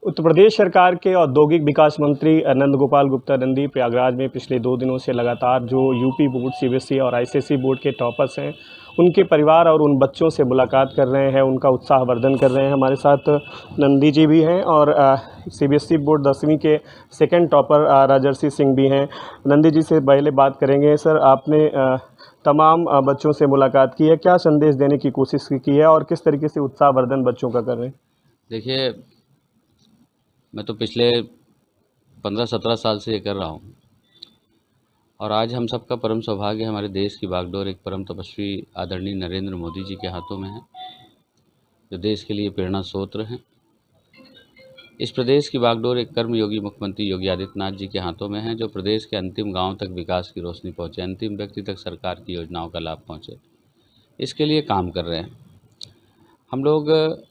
उत्तर प्रदेश सरकार के औद्योगिक विकास मंत्री नंद गोपाल गुप्ता नंदी प्रयागराज में पिछले 2 दिनों से लगातार जो यूपी बोर्ड, सीबीएसई और आईसीएसई बोर्ड के टॉपर्स हैं, उनके परिवार और उन बच्चों से मुलाकात कर रहे हैं, उनका उत्साहवर्धन कर रहे हैं। हमारे साथ नंदी जी भी हैं और सीबीएसई बोर्ड 10वीं के सेकंड टॉपर राजर्षि सिंह भी हैं। नंदी जी से पहले बात करेंगे। सर, आपने तमाम बच्चों से मुलाकात की है, क्या संदेश देने की कोशिश की है और किस तरीके से उत्साहवर्धन बच्चों का कर रहे हैं? देखिए, मैं तो पिछले 15-17 साल से ये कर रहा हूँ और आज हम सबका परम सौभाग्य हमारे देश की बागडोर एक परम तपस्वी आदरणीय नरेंद्र मोदी जी के हाथों में है, जो देश के लिए प्रेरणा स्रोत हैं। इस प्रदेश की बागडोर एक कर्मयोगी मुख्यमंत्री योगी आदित्यनाथ जी के हाथों में है, जो प्रदेश के अंतिम गांव तक विकास की रोशनी पहुँचे, अंतिम व्यक्ति तक सरकार की योजनाओं का लाभ पहुँचे, इसके लिए काम कर रहे हैं। हम लोग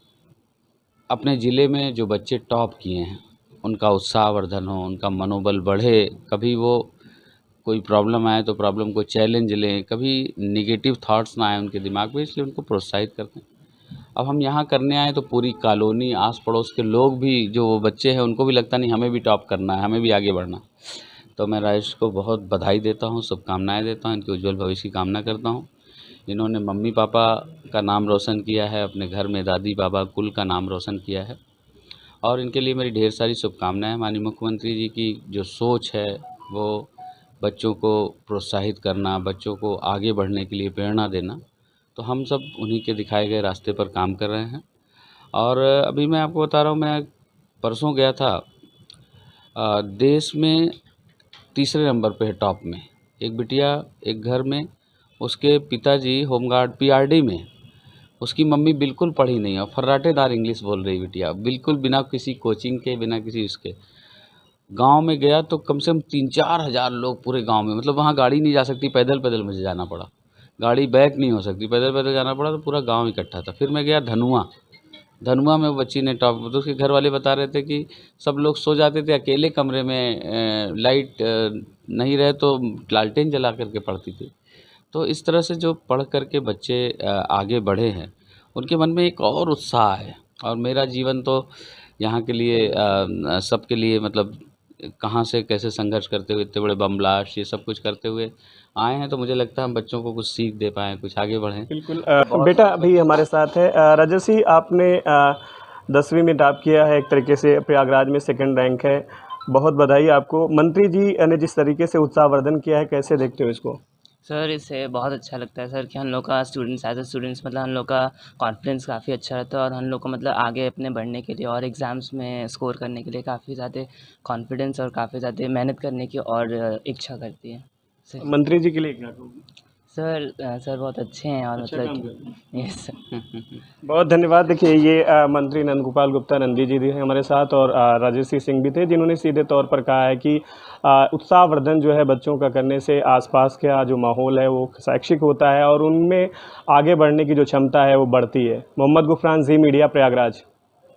अपने ज़िले में जो बच्चे टॉप किए हैं उनका उत्साहवर्धन हो, उनका मनोबल बढ़े, कभी वो कोई प्रॉब्लम आए तो प्रॉब्लम को चैलेंज लें, कभी नेगेटिव थॉट्स ना आए उनके दिमाग में, इसलिए उनको प्रोत्साहित करते हैं। अब हम यहाँ करने आए तो पूरी कॉलोनी, आस पड़ोस के लोग भी, जो वो बच्चे हैं, उनको भी लगता नहीं हमें भी टॉप करना है, हमें भी आगे बढ़ना। तो मैं राजेश को बहुत बधाई देता हूँ, शुभकामनाएँ देता हूँ, इनके उज्ज्वल भविष्य की कामना करता हूँ। इन्होंने मम्मी पापा का नाम रोशन किया है, अपने घर में दादी बाबा कुल का नाम रोशन किया है और इनके लिए मेरी ढेर सारी शुभकामनाएं। माननीय मुख्यमंत्री जी की जो सोच है वो बच्चों को प्रोत्साहित करना, बच्चों को आगे बढ़ने के लिए प्रेरणा देना, तो हम सब उन्हीं के दिखाए गए रास्ते पर काम कर रहे हैं। और अभी मैं आपको बता रहा हूँ, मैं परसों गया था, देश में तीसरे नंबर पे है टॉप में एक बिटिया, एक घर में उसके पिताजी होमगार्ड पीआरडी में, उसकी मम्मी बिल्कुल पढ़ी नहीं है, फर्राटेदार इंग्लिश बोल रही बिटिया, बिल्कुल बिना किसी कोचिंग के, बिना किसी उसके। गांव में गया तो कम से कम 3-4 हज़ार लोग पूरे गांव में, मतलब वहां गाड़ी नहीं जा सकती, पैदल पैदल मुझे जाना पड़ा, गाड़ी बैक नहीं हो सकती, पैदल पैदल जाना पड़ा, तो पूरा गाँव इकट्ठा था। फिर मैं गया धनुआ में वो बच्ची ने टॉप, तो उसके घर वाले बता रहे थे कि सब लोग सो जाते थे अकेले कमरे में, लाइट नहीं रहे तो लालटेन जला करके पढ़ती थी। तो इस तरह से जो पढ़ कर के बच्चे आगे बढ़े हैं, उनके मन में एक और उत्साह है। और मेरा जीवन तो यहाँ के लिए सबके लिए, मतलब कहाँ से कैसे संघर्ष करते हुए इतने बड़े बम ब्लास्ट ये सब कुछ करते हुए आए हैं, तो मुझे लगता है हम बच्चों को कुछ सीख दे पाएँ, कुछ आगे बढ़ें। बिल्कुल। बेटा भी हमारे साथ है। राजर्षि, आपने 10वीं में टॉप किया है, एक तरीके से प्रयागराज में सेकंड रैंक है, बहुत बधाई आपको। मंत्री जी ने जिस तरीके से उत्साहवर्धन किया है, कैसे देखते हो इसको? सर, इससे बहुत अच्छा लगता है सर कि हम लोग का स्टूडेंट्स एज ए स्टूडेंट्स, मतलब हम लोग का कॉन्फिडेंस काफ़ी अच्छा रहता है और हम लोग को मतलब आगे अपने बढ़ने के लिए और एग्ज़ाम्स में स्कोर करने के लिए काफ़ी ज़्यादा कॉन्फिडेंस और काफ़ी ज़्यादा मेहनत करने की और इच्छा करती है सर। मंत्री जी के लिए क्या कहोगे? सर बहुत अच्छे हैं और अच्छा काम मतलब कर रहे हैं। Yes sir. बहुत धन्यवाद। देखिए, ये मंत्री नंद गोपाल गुप्ता नंदी जी भी हैं हमारे साथ और राजर्षि सिंह भी थे, जिन्होंने सीधे तौर पर कहा है कि उत्साहवर्धन जो है बच्चों का करने से आसपास का जो माहौल है वो शैक्षिक होता है और उनमें आगे बढ़ने की जो क्षमता है वो बढ़ती है। मोहम्मद गुफरान, जी मीडिया, प्रयागराज।